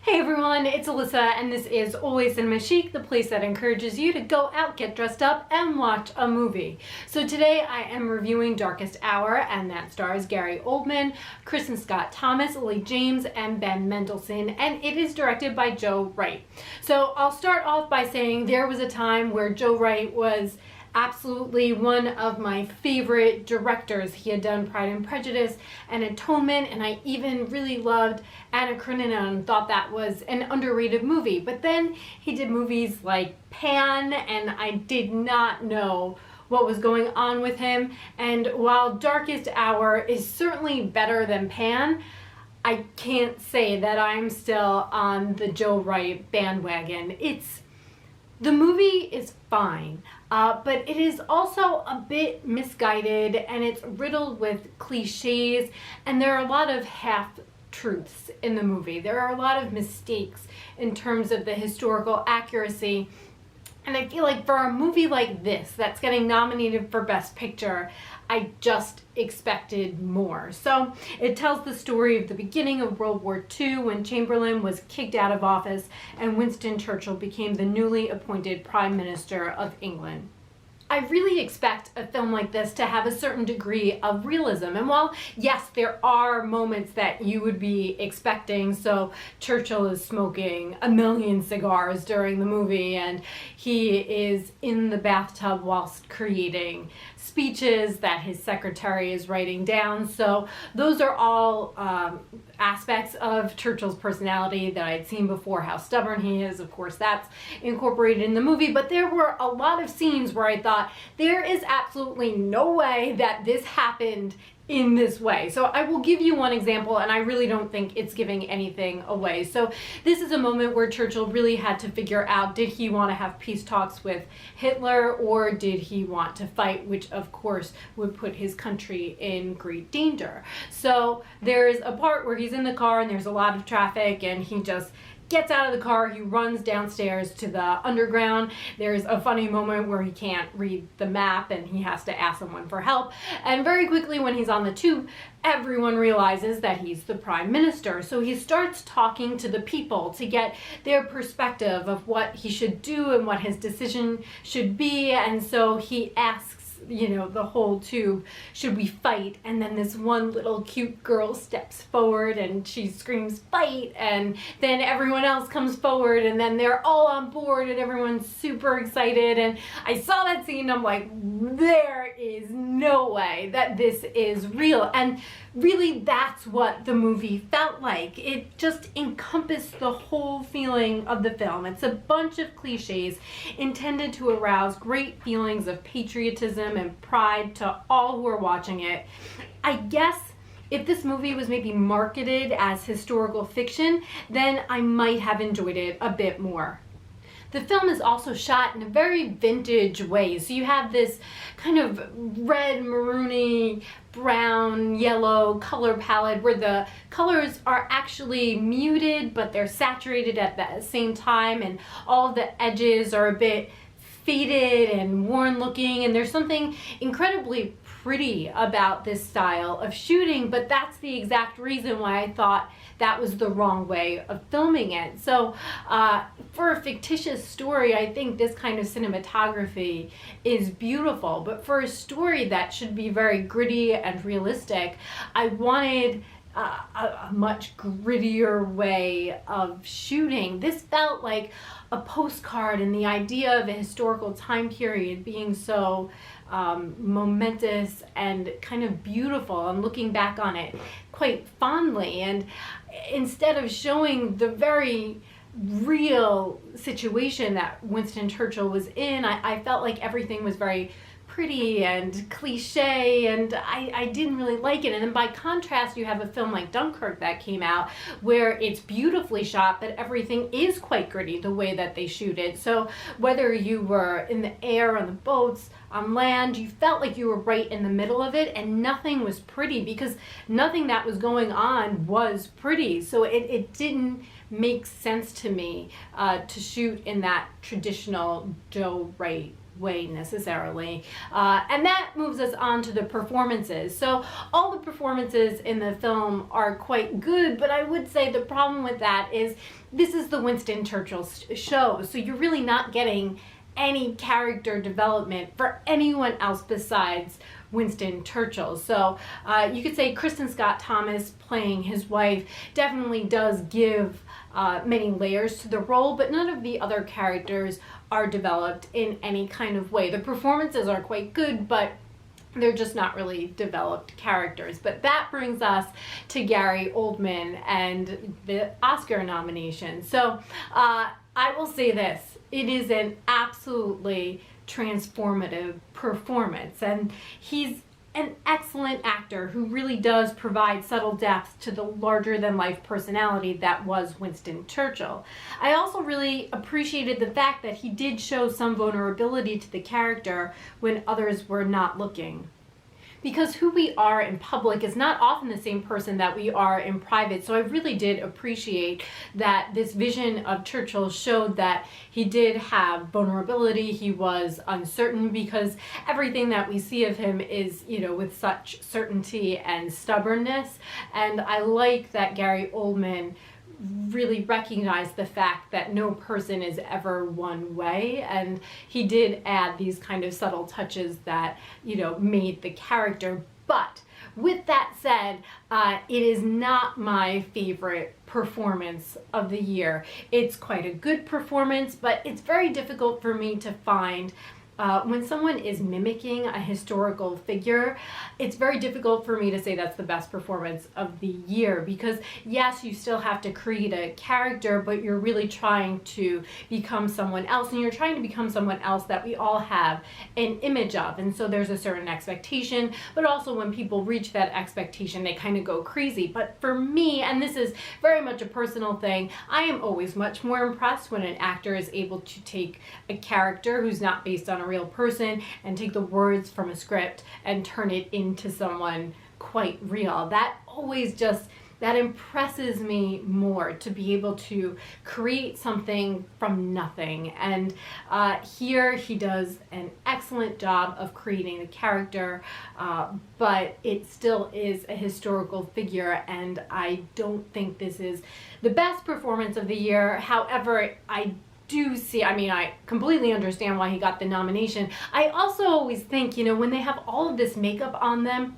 Hey everyone, it's Alyssa and this is Always Cinema Chic, the place that encourages you to go out, get dressed up, and watch a movie. So today I am reviewing Darkest Hour, and that stars Gary Oldman, Kristin Scott Thomas, Lily James, and Ben Mendelsohn, and it is directed by Joe Wright. So I'll start off by saying there was a time where Joe Wright was absolutely one of my favorite directors. He had done Pride and Prejudice and Atonement, and I even really loved Anna Karenina and thought that was an underrated movie. But then he did movies like Pan, and I did not know what was going on with him. And while Darkest Hour is certainly better than Pan, I can't say that I'm still on the Joe Wright bandwagon. The movie is fine, but it is also a bit misguided, and it's riddled with cliches, and there are a lot of half-truths in the movie. There are a lot of mistakes in terms of the historical accuracy, and I feel like for a movie like this that's getting nominated for Best Picture, I just expected more. So it tells the story of the beginning of World War II, when Chamberlain was kicked out of office and Winston Churchill became the newly appointed Prime Minister of England. I really expect a film like this to have a certain degree of realism. And while, yes, there are moments that you would be expecting, so Churchill is smoking a million cigars during the movie, and he is in the bathtub whilst creating speeches that his secretary is writing down. So those are all aspects of Churchill's personality that I'd seen before, how stubborn he is. Of course, that's incorporated in the movie, but there were a lot of scenes where I thought, there is absolutely no way that this happened in this way. So I will give you one example, and I really don't think it's giving anything away. So this is a moment where Churchill really had to figure out, did he want to have peace talks with Hitler, or did he want to fight, which of course would put his country in great danger. So there's a part where he's in the car and there's a lot of traffic, and he just gets out of the car, he runs downstairs to the underground. There's a funny moment where he can't read the map and he has to ask someone for help. And very quickly when he's on the tube, everyone realizes that he's the prime minister. So he starts talking to the people to get their perspective of what he should do and what his decision should be. And so he asks, the whole tube, should we fight? And then this one little cute girl steps forward and she screams, fight! And then everyone else comes forward, and then they're all on board and everyone's super excited. And I saw that scene and I'm like, there is no way that this is real. And really, that's what the movie felt like. It just encompassed the whole feeling of the film. It's a bunch of cliches intended to arouse great feelings of patriotism and pride to all who are watching it. I guess if this movie was maybe marketed as historical fiction, then I might have enjoyed it a bit more. The film is also shot in a very vintage way. So you have this kind of red, maroony, brown, yellow color palette where the colors are actually muted, but they're saturated at the same time, and all of the edges are a bit faded and worn looking, and there's something incredibly pretty about this style of shooting, but that's the exact reason why I thought that was the wrong way of filming it. So for a fictitious story, I think this kind of cinematography is beautiful, but for a story that should be very gritty and realistic, I wanted a much grittier way of shooting. This felt like a postcard, and the idea of a historical time period being so momentous and kind of beautiful, and looking back on it quite fondly. And instead of showing the very real situation that Winston Churchill was in, I felt like everything was very pretty and cliche, and I didn't really like it. And then by contrast, you have a film like Dunkirk that came out where it's beautifully shot, but everything is quite gritty the way that they shoot it. So whether you were in the air, on the boats, on land, you felt like you were right in the middle of it, and nothing was pretty because nothing that was going on was pretty. So it didn't makes sense to me to shoot in that traditional Joe Wright way necessarily. And that moves us on to the performances. So all the performances in the film are quite good, but I would say the problem with that is this is the Winston Churchill show, so you're really not getting any character development for anyone else besides Winston Churchill. So you could say Kristin Scott Thomas playing his wife definitely does give many layers to the role, but none of the other characters are developed in any kind of way. The performances are quite good, but they're just not really developed characters. But that brings us to Gary Oldman and the Oscar nomination. So I will say this, it is an absolutely transformative performance, and he's an excellent actor who really does provide subtle depth to the larger-than-life personality that was Winston Churchill. I also really appreciated the fact that he did show some vulnerability to the character when others were not looking. Because who we are in public is not often the same person that we are in private. So I really did appreciate that this vision of Churchill showed that he did have vulnerability. He was uncertain, because everything that we see of him is, with such certainty and stubbornness. And I like that Gary Oldman really recognized the fact that no person is ever one way, and he did add these kind of subtle touches that made the character. But with that said, it is not my favorite performance of the year. It's quite a good performance, but it's very difficult for me to find when someone is mimicking a historical figure. It's very difficult for me to say that's the best performance of the year, because yes, you still have to create a character, but you're really trying to become someone else, and you're trying to become someone else that we all have an image of. And so there's a certain expectation, but also when people reach that expectation, they kind of go crazy. But for me, and this is very much a personal thing, I am always much more impressed when an actor is able to take a character who's not based on a real person and take the words from a script and turn it into someone quite real. That impresses me more, to be able to create something from nothing. And here he does an excellent job of creating the character, but it still is a historical figure, and I don't think this is the best performance of the year. However, I completely understand why he got the nomination. I also always think, when they have all of this makeup on them,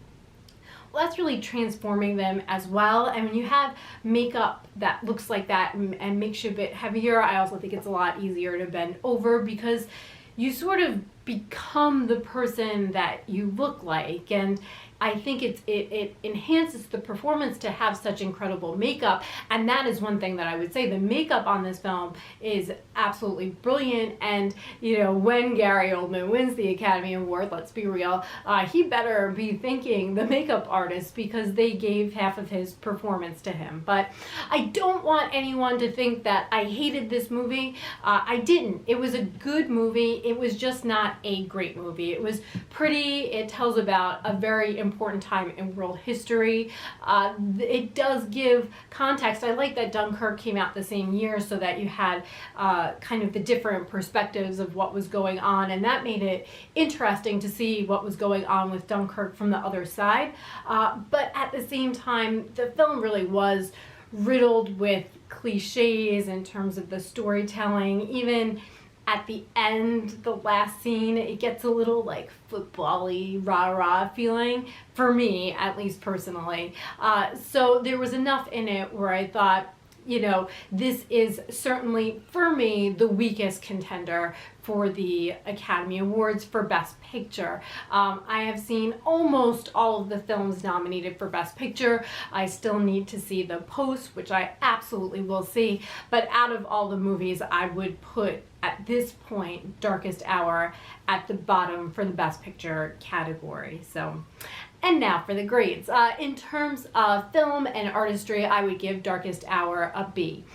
well, that's really transforming them as well. And when you have makeup that looks like that and makes you a bit heavier, I also think it's a lot easier to bend over, because you sort of become the person that you look like. And I think it enhances the performance to have such incredible makeup, and that is one thing that I would say. The makeup on this film is absolutely brilliant, and when Gary Oldman wins the Academy Award, let's be real, he better be thanking the makeup artist, because they gave half of his performance to him. But I don't want anyone to think that I hated this movie. I didn't. It was a good movie. It was just not a great movie. It was pretty. It tells about a very important time in world history. It does give context. I like that Dunkirk came out the same year, so that you had kind of the different perspectives of what was going on, and that made it interesting to see what was going on with Dunkirk from the other side. But at the same time, the film really was riddled with cliches in terms of the storytelling. Even at the end, the last scene, it gets a little like football-y, rah-rah feeling, for me, at least personally. So there was enough in it where I thought, this is certainly, for me, the weakest contender for the Academy Awards for Best Picture. I have seen almost all of the films nominated for Best Picture. I still need to see The Post, which I absolutely will see. But out of all the movies, I would put, at this point, Darkest Hour at the bottom for the Best Picture category. And now for the grades. In terms of film and artistry, I would give Darkest Hour a B.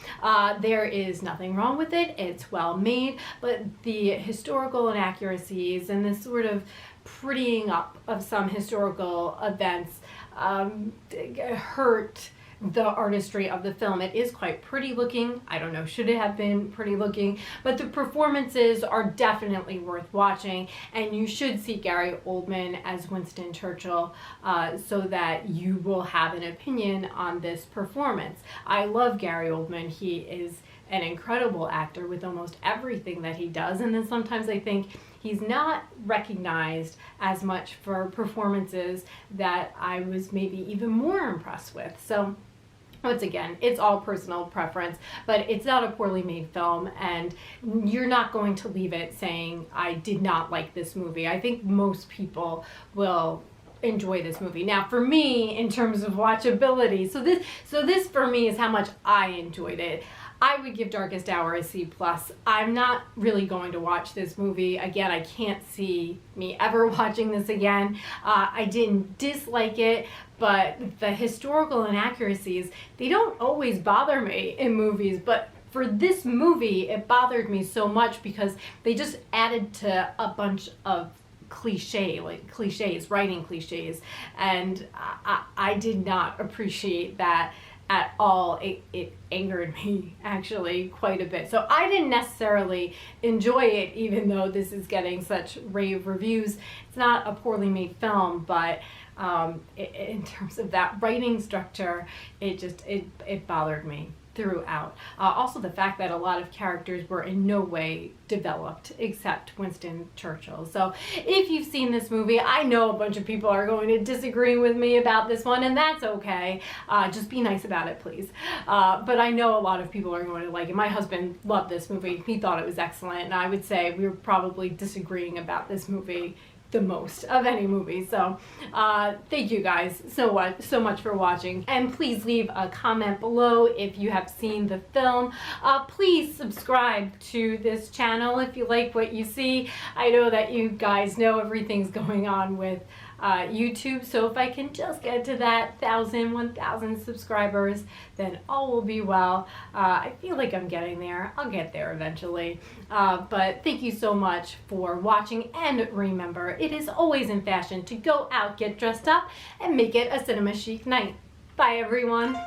There is nothing wrong with it. It's well made, but the historical inaccuracies and this sort of prettying up of some historical events hurt the artistry of the film. It is quite pretty looking. I don't know, should it have been pretty looking? But the performances are definitely worth watching, and you should see Gary Oldman as Winston Churchill so that you will have an opinion on this performance. I love Gary Oldman. He is an incredible actor with almost everything that he does, and then sometimes I think he's not recognized as much for performances that I was maybe even more impressed with. So once again, it's all personal preference, but it's not a poorly made film, and you're not going to leave it saying, I did not like this movie. I think most people will enjoy this movie. Now, for me, in terms of watchability, so this for me is how much I enjoyed it. I would give Darkest Hour a C+. I'm not really going to watch this movie again. I can't see me ever watching this again. I didn't dislike it, but the historical inaccuracies, they don't always bother me in movies, but for this movie, it bothered me so much because they just added to a bunch of cliches, writing cliches, and I did not appreciate that at all. It angered me actually quite a bit. So I didn't necessarily enjoy it, even though this is getting such rave reviews. It's not a poorly made film, but in terms of that writing structure, it bothered me throughout. Also the fact that a lot of characters were in no way developed except Winston Churchill. So if you've seen this movie, I know a bunch of people are going to disagree with me about this one, and that's okay. Just be nice about it, please. But I know a lot of people are going to like it. My husband loved this movie. He thought it was excellent, and I would say we were probably disagreeing about this movie the most of any movie. So thank you guys so much for watching, and please leave a comment below if you have seen the film. Please subscribe to this channel if you like what you see. I know that you guys know everything's going on with YouTube, so if I can just get to that 1,000 subscribers, then all will be well. I feel like I'm getting there. I'll get there eventually. But thank you so much for watching, and remember, it is always in fashion to go out, get dressed up, and make it a cinema chic night. Bye everyone.